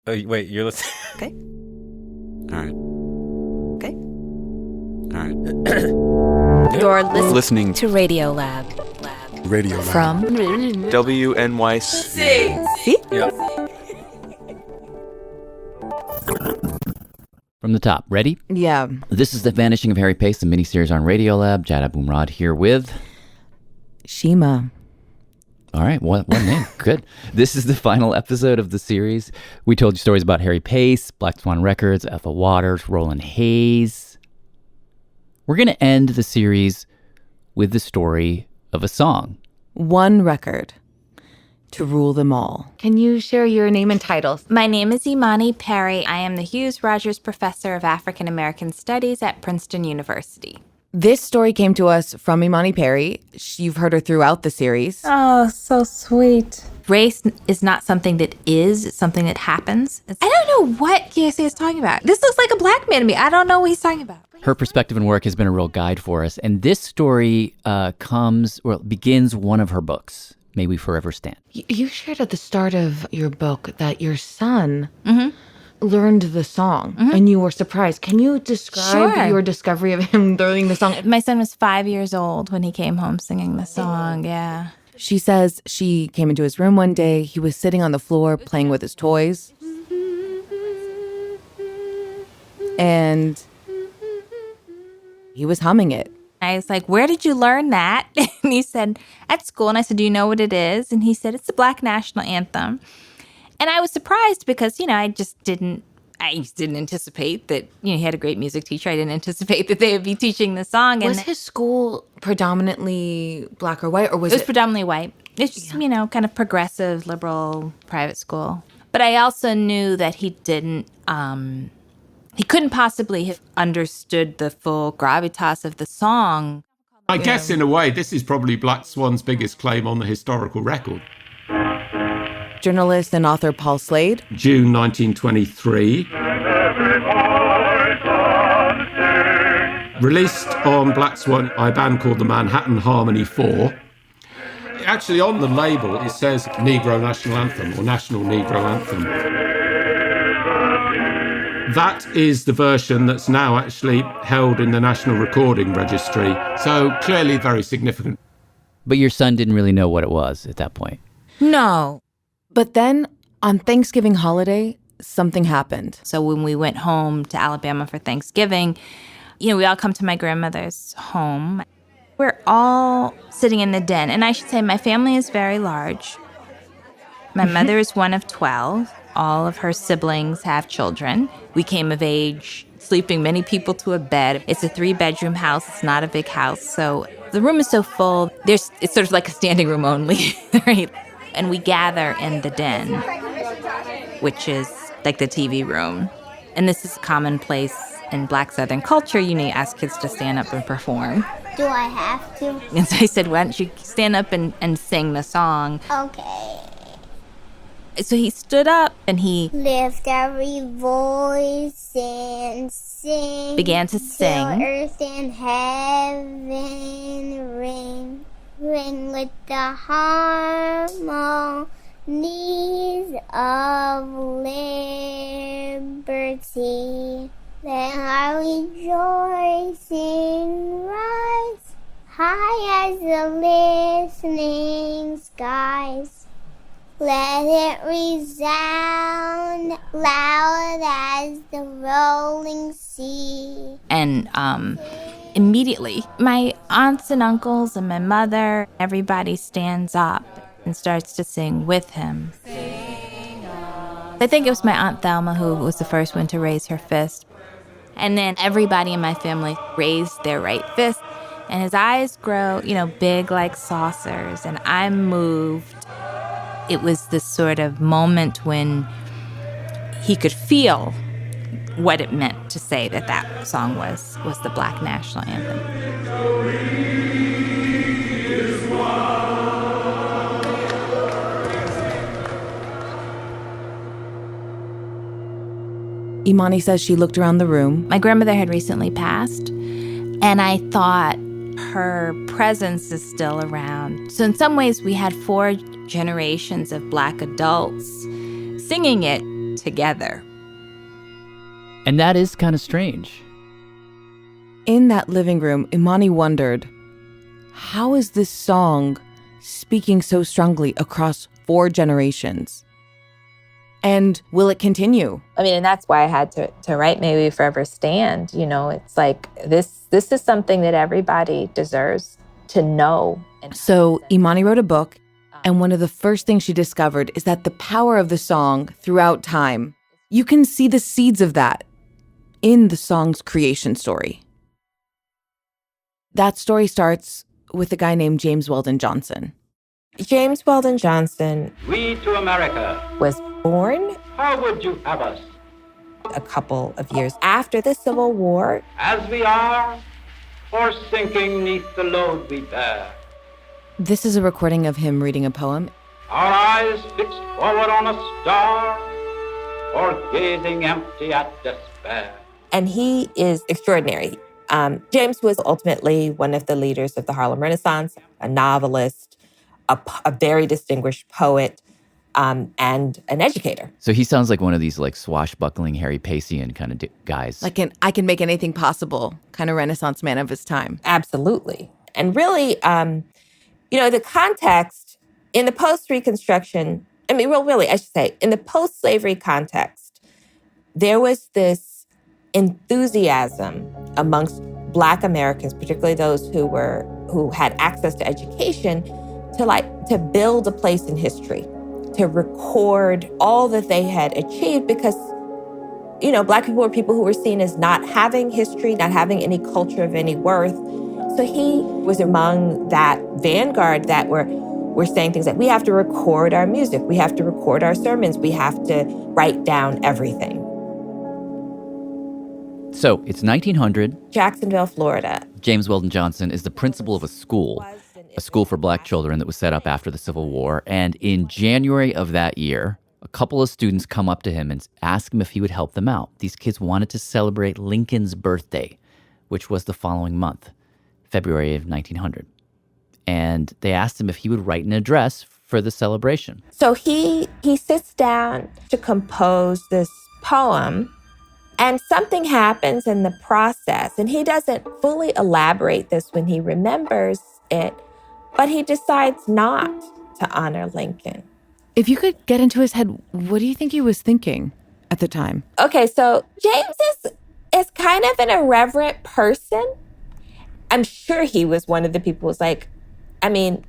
Oh, wait, you're listening? Okay. All right. Okay. All right. You're Listening to Radiolab. Radio From WNYC. See? Yeah. From the top. Ready? Yeah. This is the Vanishing of Harry Pace, the miniseries on Radiolab. Abumrad here with... Shima. All right, one name. Good. This is the final episode of the series. We told you stories about Harry Pace, Black Swan Records, Ethel Waters, Roland Hayes. We're going to end the series with the story of a song. One record to rule them all. Can you share your name and titles? My name is Imani Perry. I am the Hughes Rogers Professor of African American Studies at Princeton University. This story came to us from Imani Perry. You've heard her throughout the series. Oh, so sweet. Race is not something that is, it's something that happens. I don't know what Kiese is talking about. This looks like a black man to me. I don't know what he's talking about. Her perspective and work has been a real guide for us. And this story begins one of her books, May We Forever Stand. You shared at the start of your book that your son learned the song and you were surprised. Can you describe your discovery of him learning the song? My son was 5 years old when he came home singing the song, yeah. She says she came into his room one day. He was sitting on the floor playing with his toys. And he was humming it. I was like, where did you learn that? And he said, at school. And I said, do you know what it is? And he said, it's the Black National Anthem. And I was surprised because, I just didn't anticipate that, he had a great music teacher. I didn't anticipate that they would be teaching the song. Was his school predominantly black or white, or was it? It was predominantly white. It's just, kind of progressive, liberal, private school. But I also knew that he didn't, he couldn't possibly have understood the full gravitas of the song. I guess in a way, this is probably Black Swan's biggest claim on the historical record. Journalist and author Paul Slade. June 1923. Released on Black Swan, a band called the Manhattan Harmony 4. Actually, on the label, it says Negro National Anthem or National Negro Anthem. That is the version that's now actually held in the National Recording Registry. So clearly very significant. But your son didn't really know what it was at that point. No. But then on Thanksgiving holiday, something happened. So when we went home to Alabama for Thanksgiving, we all come to my grandmother's home. We're all sitting in the den. And I should say my family is very large. My mother is one of 12. All of her siblings have children. We came of age, sleeping many people to a bed. It's a 3-bedroom house. It's not a big house. So the room is so full. It's sort of like a standing room only, right? And we gather in the den, which is like the TV room. And this is commonplace in Black Southern culture. You ask kids to stand up and perform. Do I have to? And so I said, why don't you stand up and sing the song? Okay. So he stood up and he lift every voice and sing. Began to sing. Till earth and heaven ring. Ring with the harmonies of liberty. Let our rejoicing rise high as the listening skies. Let it resound loud as the rolling sea. And immediately, my aunts and uncles and my mother, everybody stands up and starts to sing with him. I think it was my Aunt Thelma who was the first one to raise her fist. And then everybody in my family raised their right fist. And his eyes grow, big like saucers. And I'm moved. It was this sort of moment when he could feel what it meant to say that song was the Black National Anthem. Imani says she looked around the room. My grandmother had recently passed, and I thought her presence is still around. So in some ways, we had 4 generations of Black adults singing it together. And that is kind of strange. In that living room, Imani wondered, how is this song speaking so strongly across 4 generations? And will it continue? I mean, and that's why I had to write May We Forever Stand. You know, it's like this is something that everybody deserves to know. So Imani wrote a book, and one of the first things she discovered is that the power of the song throughout time, you can see the seeds of that in the song's creation story. That story starts with a guy named James Weldon Johnson. James Weldon Johnson We to America. was born How would you have us? a couple of years after the Civil War. As we are, or sinking neath the load we bear. This is a recording of him reading a poem. Our eyes fixed forward on a star, or gazing empty at despair. And he is extraordinary. James was ultimately one of the leaders of the Harlem Renaissance, a novelist, a very distinguished poet, and an educator. So he sounds like one of these like swashbuckling Harry Pacean kind of guys. Like an I can make anything possible kind of Renaissance man of his time. Absolutely. And really, the context in the post-Reconstruction, I should say, in the post-slavery context, there was this enthusiasm amongst Black Americans, particularly those who had access to education, to build a place in history, to record all that they had achieved, because, Black people were people who were seen as not having history, not having any culture of any worth. So he was among that vanguard that were saying things like, we have to record our music, we have to record our sermons, we have to write down everything. So it's 1900. Jacksonville, Florida. James Weldon Johnson is the principal of a school for Black children that was set up after the Civil War. And in January of that year, a couple of students come up to him and ask him if he would help them out. These kids wanted to celebrate Lincoln's birthday, which was the following month, February of 1900. And they asked him if he would write an address for the celebration. So he sits down to compose this poem, and something happens in the process. And he doesn't fully elaborate this when he remembers it, but he decides not to honor Lincoln. If you could get into his head, what do you think he was thinking at the time? Okay, so James is kind of an irreverent person. I'm sure he was one of the people who's like, Lincoln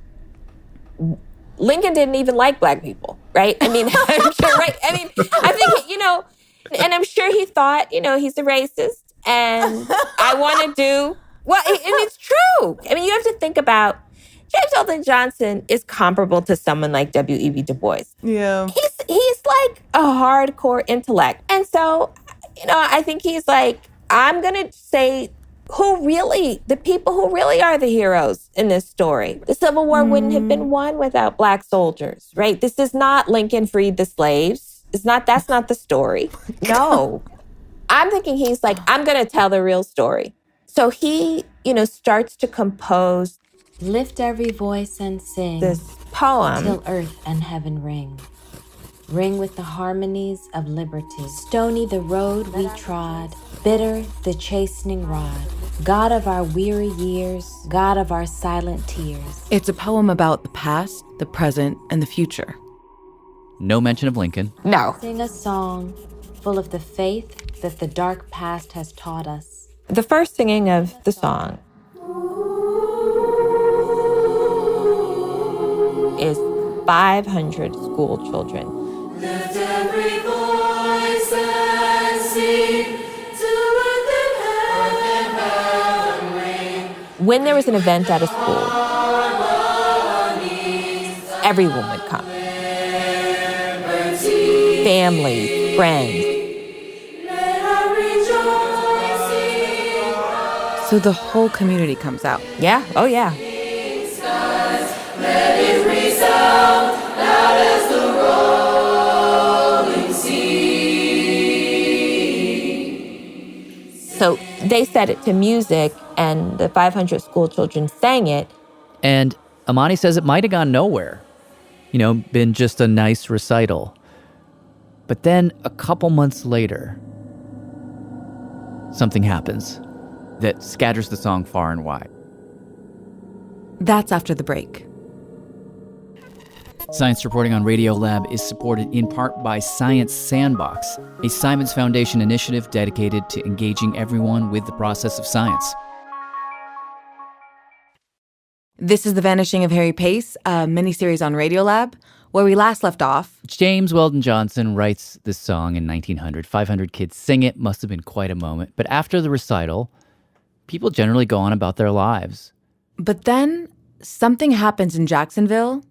didn't even like Black people, right? I'm sure, right? I think, and I'm sure he thought, he's a racist and I want to do, it's true. You have to think about, James Weldon Johnson is comparable to someone like W.E.B. Du Bois. Yeah. He's like a hardcore intellect. And so, I think he's like, I'm going to say the people who really are the heroes in this story. The Civil War wouldn't have been won without Black soldiers, right? This is not Lincoln freed the slaves. That's not the story. No. I'm thinking he's like, I'm going to tell the real story. So he, starts to compose. Lift every voice and sing this poem till earth and heaven ring. Ring with the harmonies of liberty. Stony the road we trod, bitter the chastening rod. God of our weary years, God of our silent tears. It's a poem about the past, the present, and the future. No mention of Lincoln. No. Sing a song full of the faith that the dark past has taught us. The first singing of the song is 500 school children. Lift every voice and sing to earth and heaven ring. When there was an event at a school, everyone would come. Families, friends. So the whole community comes out. Yeah, oh yeah. Let it resound loud as the rolling sea. So they set it to music, and the 500 school children sang it. And Imani says it might have gone nowhere, been just a nice recital. But then a couple months later, something happens that scatters the song far and wide. That's after the break. Science Reporting on Radiolab is supported in part by Science Sandbox, a Simons Foundation initiative dedicated to engaging everyone with the process of science. This is The Vanishing of Harry Pace, a miniseries on Radiolab. Where we last left off, James Weldon Johnson writes this song in 1900. 500 kids sing it. Must have been quite a moment. But after the recital, people generally go on about their lives. But then something happens in Jacksonville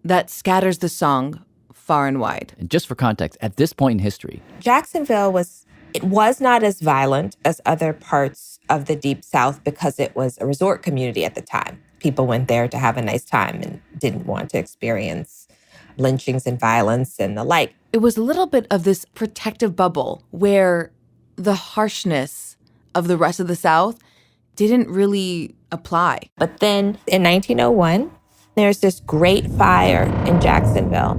that scatters the song far and wide. And just for context, at this point in history, Jacksonville was not as violent as other parts of the Deep South because it was a resort community at the time. People went there to have a nice time and didn't want to experience lynchings and violence and the like. It was a little bit of this protective bubble where the harshness of the rest of the South didn't really apply. But then in 1901, there's this great fire in Jacksonville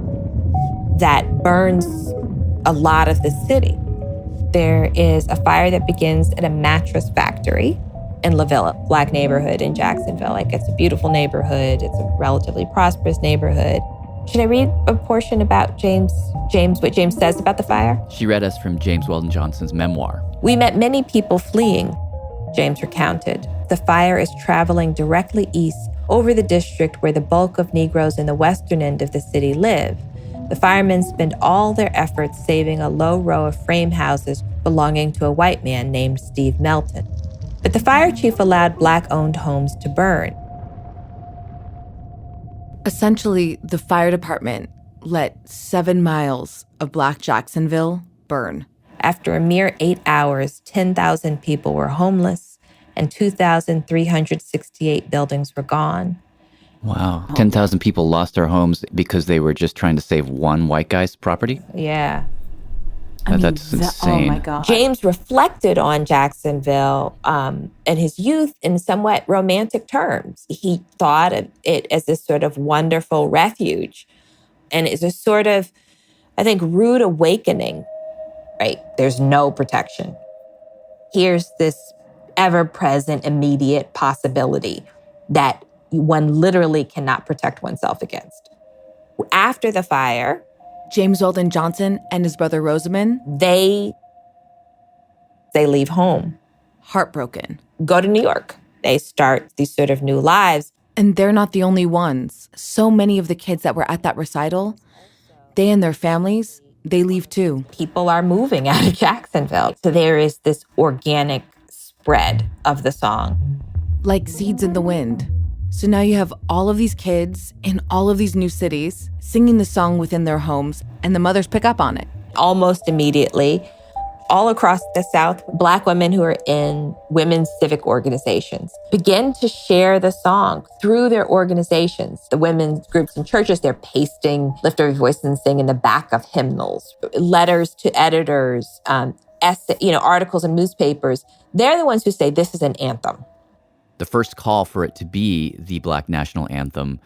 that burns a lot of the city. There is a fire that begins at a mattress factory in LaVille, a Black neighborhood in Jacksonville. Like, it's a beautiful neighborhood. It's a relatively prosperous neighborhood. Should I read a portion about what James says about the fire? She read us from James Weldon Johnson's memoir. We met many people fleeing, James recounted. The fire is traveling directly east over the district where the bulk of Negroes in the western end of the city live. The firemen spend all their efforts saving a low row of frame houses belonging to a white man named Steve Melton. But the fire chief allowed Black-owned homes to burn. Essentially, the fire department let 7 miles of Black Jacksonville burn. After a mere 8 hours, 10,000 people were homeless and 2,368 buildings were gone. Wow. 10,000 people lost their homes because they were just trying to save one white guy's property? Yeah. That's insane. Oh my God. James reflected on Jacksonville and his youth in somewhat romantic terms. He thought of it as this sort of wonderful refuge. And it's a sort of, I think, rude awakening, right? There's no protection. Here's this ever-present, immediate possibility that one literally cannot protect oneself against. After the fire, James Weldon Johnson and his brother Rosamond, they leave home. heartbroken. Go to New York. They start these sort of new lives. And they're not the only ones. So many of the kids that were at that recital, they and their families, they leave too. People are moving out of Jacksonville. So there is this organic spread of the song. Like seeds in the wind. So now you have all of these kids in all of these new cities singing the song within their homes, and the mothers pick up on it. Almost immediately, all across the South, Black women who are in women's civic organizations begin to share the song through their organizations. The women's groups in churches, they're pasting Lift Every Voice and Sing in the back of hymnals, letters to editors, articles in newspapers. They're the ones who say this is an anthem. The first call for it to be the Black National Anthem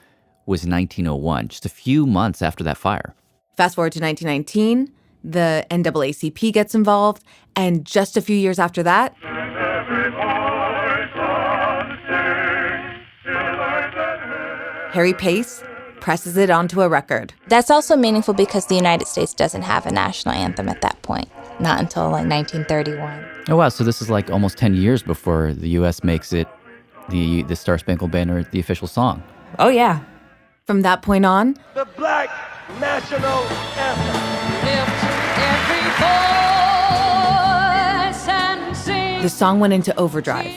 was 1901, just a few months after that fire. Fast forward to 1919, the NAACP gets involved, and just a few years after that, Harry Pace presses it onto a record. That's also meaningful because the United States doesn't have a national anthem at that point, not until like 1931. Oh, wow. So this is like almost 10 years before the U.S. makes it the Star Spangled Banner the official song. Oh, yeah. From that point on, The Black National Anthem. the song went into overdrive.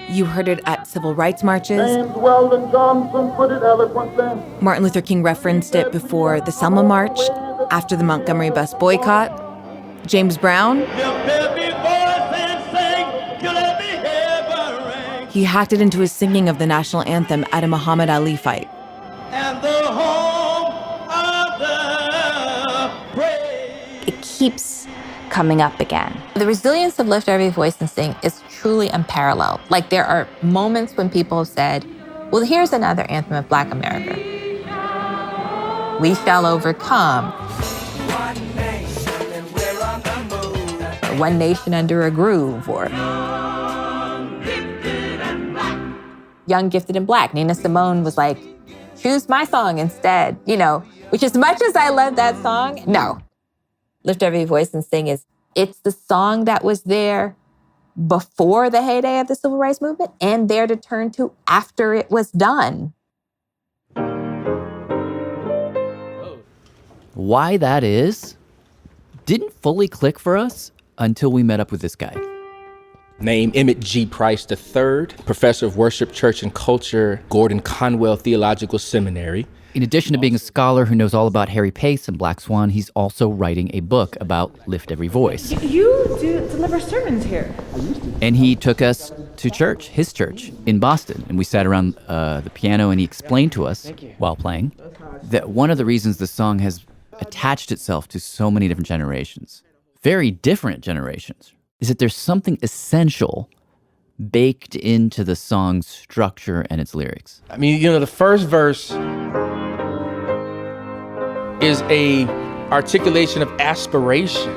You heard it at civil rights marches. James Weldon Johnson put it eloquently. Martin Luther King referenced it before the Selma March, after the Montgomery bus boycott. James Brown, he hacked it into his singing of the national anthem at a Muhammad Ali fight. And the home of the brave. It keeps coming up again. The resilience of Lift Every Voice and Sing is truly unparalleled. Like, there are moments when people have said, well, here's another anthem of Black America. We shall overcome. One Nation Under a Groove, or Young, Gifted, and Black. Nina Simone was like, choose my song instead, which as much as I love that song, no. Lift Every Voice and Sing it's the song that was there before the heyday of the civil rights movement and there to turn to after it was done. Why that is didn't fully click for us until we met up with this guy. Name Emmett G. Price III, professor of worship, church, and culture, Gordon Conwell Theological Seminary. In addition to being a scholar who knows all about Harry Pace and Black Swan, he's also writing a book about Lift Every Voice. You deliver sermons here. And he took us to church, his church, in Boston. And we sat around the piano and he explained to us, while playing, that one of the reasons the song has attached itself to so many different generations, very different generations, is that there's something essential baked into the song's structure and its lyrics. I mean, the first verse is a articulation of aspiration.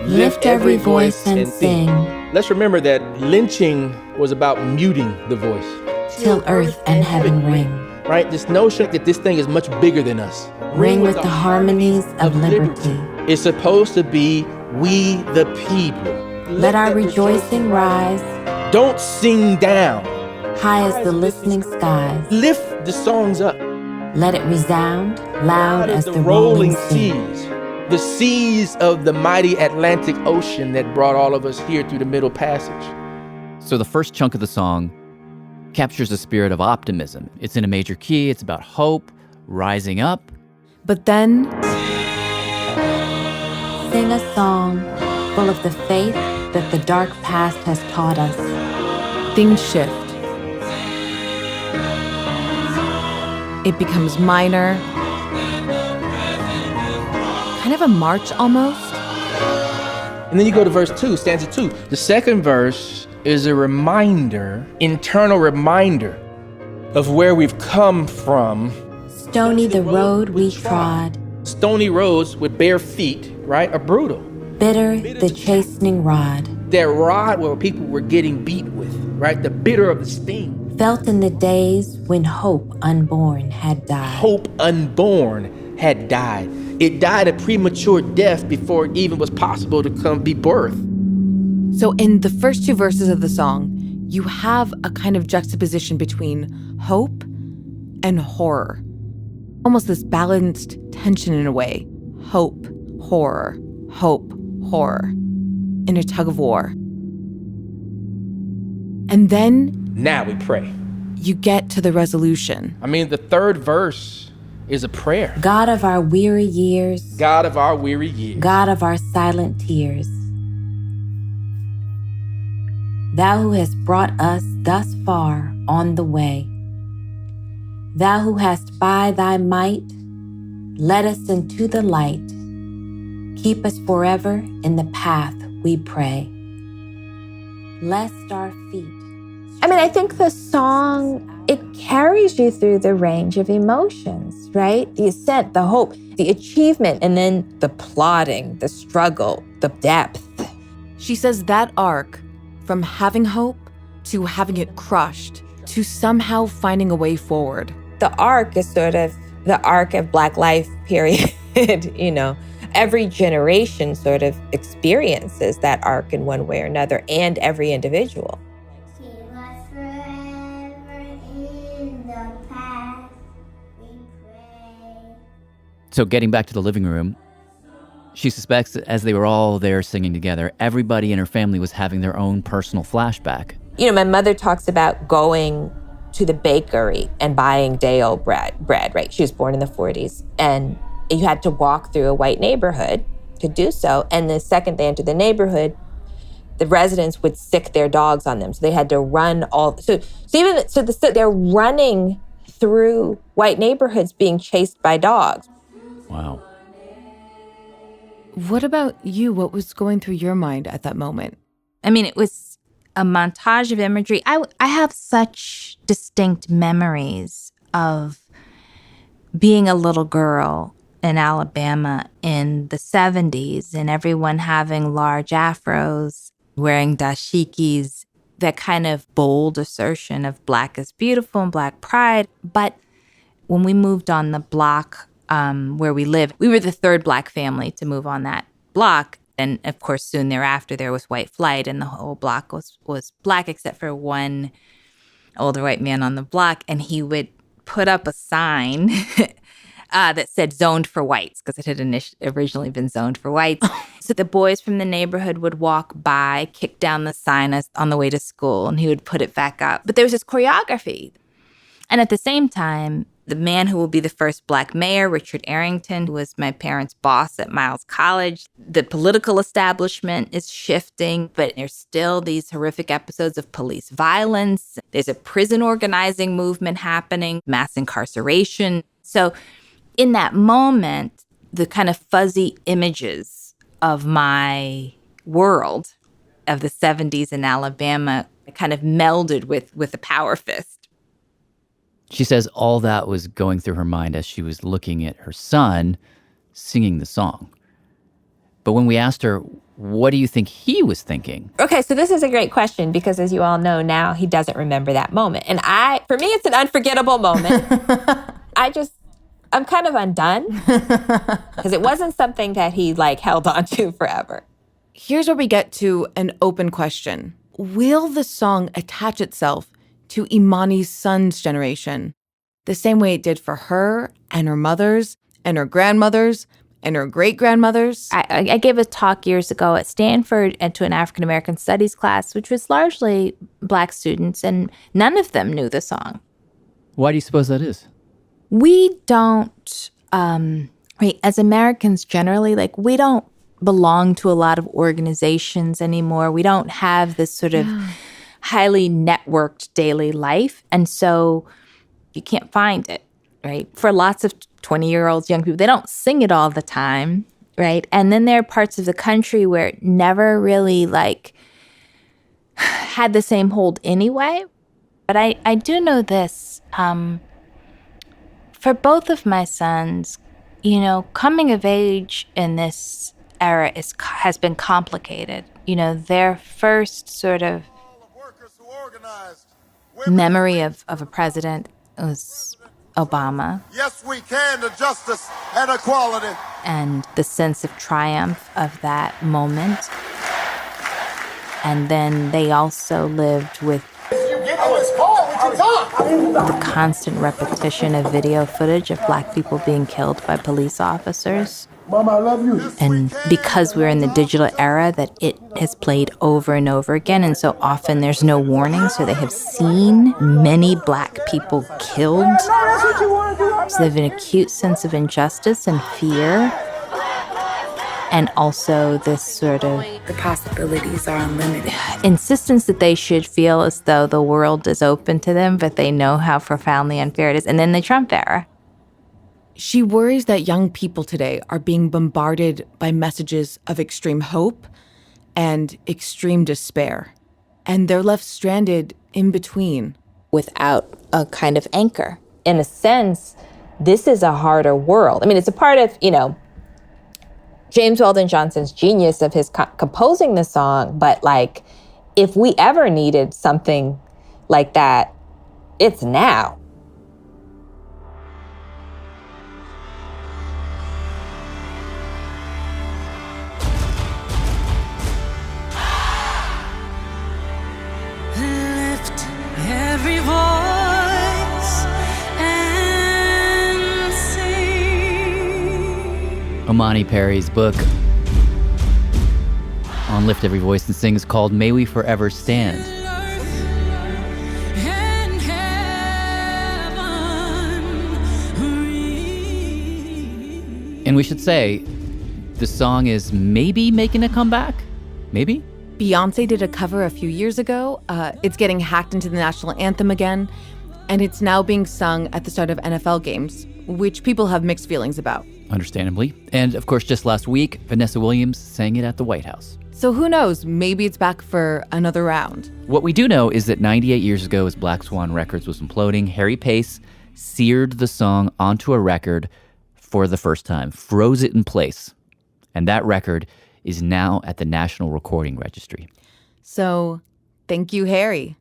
Lift every voice and sing. Let's remember that lynching was about muting the voice. Till earth and heaven ring. Right? This notion that this thing is much bigger than us. Ring with the harmonies of liberty. It's supposed to be we the people. Let our rejoicing rise. Don't sing down. High as the listening skies. Lift the songs up. Let it resound loud as the rolling seas. The seas of the mighty Atlantic Ocean that brought all of us here through the Middle Passage. So the first chunk of the song captures the spirit of optimism. It's in a major key. It's about hope, rising up. But then, sing a song full of the faith that the dark past has taught us. Things shift. It becomes minor, kind of a march almost. And then you go to verse 2, stanza 2. The second verse is a reminder, internal reminder of where we've come from. Stony the road we trod. Stony roads with bare feet, right, are brutal. Bitter the chastening rod. That rod where people were getting beat with, right? The bitter of the sting. Felt in the days when hope unborn had died. Hope unborn had died. It died a premature death before it even was possible to be birthed. So in the first two verses of the song, you have a kind of juxtaposition between hope and horror. Almost this balanced tension in a way. Hope, horror, in a tug of war. And then now we pray. You get to the resolution. I mean, the third verse is a prayer. God of our weary years. God of our weary years. God of our silent tears. Thou who hast brought us thus far on the way. Thou who hast by thy might led us into the light. Keep us forever in the path, we pray. Lest our feet. I mean, I think the song, it carries you through the range of emotions, right? The ascent, the hope, the achievement, and then the plodding, the struggle, the depth. She says that arc, from having hope to having it crushed, to somehow finding a way forward. The arc is sort of the arc of Black life, period. Every generation sort of experiences that arc in one way or another, and every individual. So getting back to the living room, she suspects that as they were all there singing together, everybody in her family was having their own personal flashback. My mother talks about going to the bakery and buying day-old bread, right? She was born in the 40s. And you had to walk through a white neighborhood to do so. And the second they entered the neighborhood, the residents would sick their dogs on them. So they had to run they're running through white neighborhoods being chased by dogs. Wow. What about you? What was going through your mind at that moment? I mean, it was a montage of imagery. I have such distinct memories of being a little girl in Alabama in the 70s, and everyone having large afros, wearing dashikis, that kind of bold assertion of Black is beautiful and Black pride. But when we moved on the block where we live, we were the third Black family to move on that block. And of course, soon thereafter, there was white flight, and the whole block was Black, except for one older white man on the block. And he would put up a sign that said zoned for whites, because it had originally been zoned for whites. So the boys from the neighborhood would walk by, kick down the sign on the way to school, and he would put it back up. But there was this choreography. And at the same time, the man who will be the first Black mayor, Richard Arrington, who was my parents' boss at Miles College. The political establishment is shifting, but there's still these horrific episodes of police violence. There's a prison organizing movement happening, mass incarceration. So in that moment, the kind of fuzzy images of my world of the 70s in Alabama kind of melded with the power fist. She says all that was going through her mind as she was looking at her son singing the song. But when we asked her, what do you think he was thinking? Okay, so this is a great question because, as you all know now, he doesn't remember that moment. And for me, it's an unforgettable moment. I'm kind of undone because it wasn't something that he held on to forever. Here's where we get to an open question. Will the song attach itself to Imani's son's generation, the same way it did for her and her mothers and her grandmothers and her great-grandmothers? I gave a talk years ago at Stanford and to an African-American studies class, which was largely Black students, and none of them knew the song. Why do you suppose that is? We don't, as Americans generally, we don't belong to a lot of organizations anymore. We don't have this sort of highly networked daily life. And so you can't find it, right? For lots of 20-year-olds, young people, they don't sing it all the time, right? And then there are parts of the country where it never really had the same hold anyway. But I do know this. For both of my sons, coming of age in this era has been complicated. Their first sort of memory of a president was Obama. Yes, we can to justice and equality. And the sense of triumph of that moment. And then they also lived with the constant repetition of video footage of Black people being killed by police officers. Mama, I love you. And because we're in the digital era, that it has played over and over again. And so often there's no warning. So they have seen many Black people killed. So they have an acute sense of injustice and fear. And also this sort of the possibilities are unlimited. Insistence that they should feel as though the world is open to them, but they know how profoundly unfair it is. And then the Trump era. She worries that young people today are being bombarded by messages of extreme hope and extreme despair. And they're left stranded in between. Without a kind of anchor. In a sense, this is a harder world. I mean, it's a part of, James Weldon Johnson's genius of his composing the song. But if we ever needed something like that, it's now. Every voice and sing. Imani Perry's book on Lift Every Voice and Sing is called May We Forever Stand. And we should say, the song is maybe making a comeback? Maybe? Beyonce did a cover a few years ago. It's getting hacked into the national anthem again, and it's now being sung at the start of NFL games, which people have mixed feelings about. Understandably. And of course, just last week, Vanessa Williams sang it at the White House. So who knows? Maybe it's back for another round. What we do know is that 98 years ago, as Black Swan Records was imploding, Harry Pace seared the song onto a record for the first time, froze it in place. And that record is now at the National Recording Registry. So, thank you, Harry.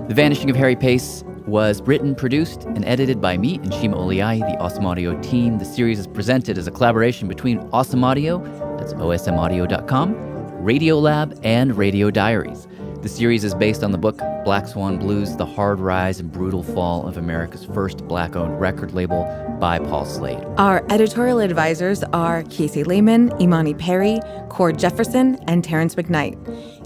The Vanishing of Harry Pace was written, produced, and edited by me and Shima Oliaee, the Awesome Audio team. The series is presented as a collaboration between Awesome Audio, that's osmaudio.com, Radiolab, and Radio Diaries. The series is based on the book Black Swan Blues, The Hard Rise and Brutal Fall of America's First Black-Owned Record Label by Paul Slade. Our editorial advisors are Kiese Laymon, Imani Perry, Cord Jefferson, and Terrance McKnight.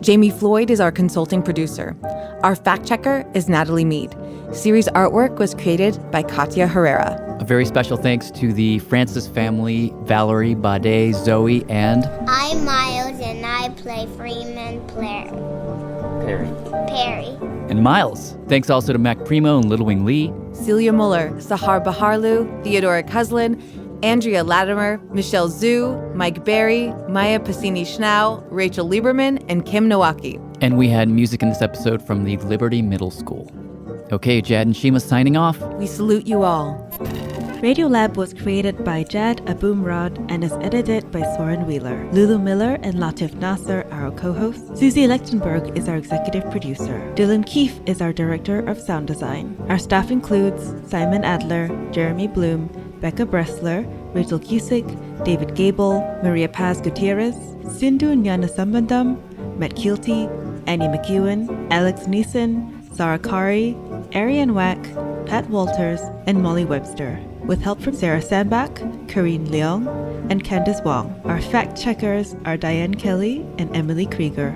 Jami Floyd is our consulting producer. Our fact checker is Natalie Meade. Series artwork was created by Katya Herrera. A very special thanks to the Francis family, Valerie, Bade, Zoe, and... I'm Miles, and I play Freeman Perry. And Miles. Thanks also to Mac Primo and Little Wing Lee. Celia Muller, Sahar Baharlu, Theodora Cuslin, Andrea Latimer, Michelle Zhu, Mike Berry, Maya Passini-Schnau, Rachel Lieberman, and Kim Nowaki. And we had music in this episode from the Liberty Middle School. Okay, Jad and Shima signing off. We salute you all. Radiolab was created by Jad Abumrad and is edited by Soren Wheeler. Lulu Miller and Latif Nasser are our co-hosts. Susie Lechtenberg is our executive producer. Dylan Keefe is our director of sound design. Our staff includes Simon Adler, Jeremy Bloom, Becca Bressler, Rachel Cusick, David Gable, Maria Paz Gutierrez, Sindhu Nyanasambandam, Matt Keelty, Annie McEwen, Alex Neeson, Sarah Kari, Ariane Wack, Pat Walters, and Molly Webster, with help from Sarah Sandbach, Karine Leong, and Candice Wong. Our fact checkers are Diane Kelly and Emily Krieger.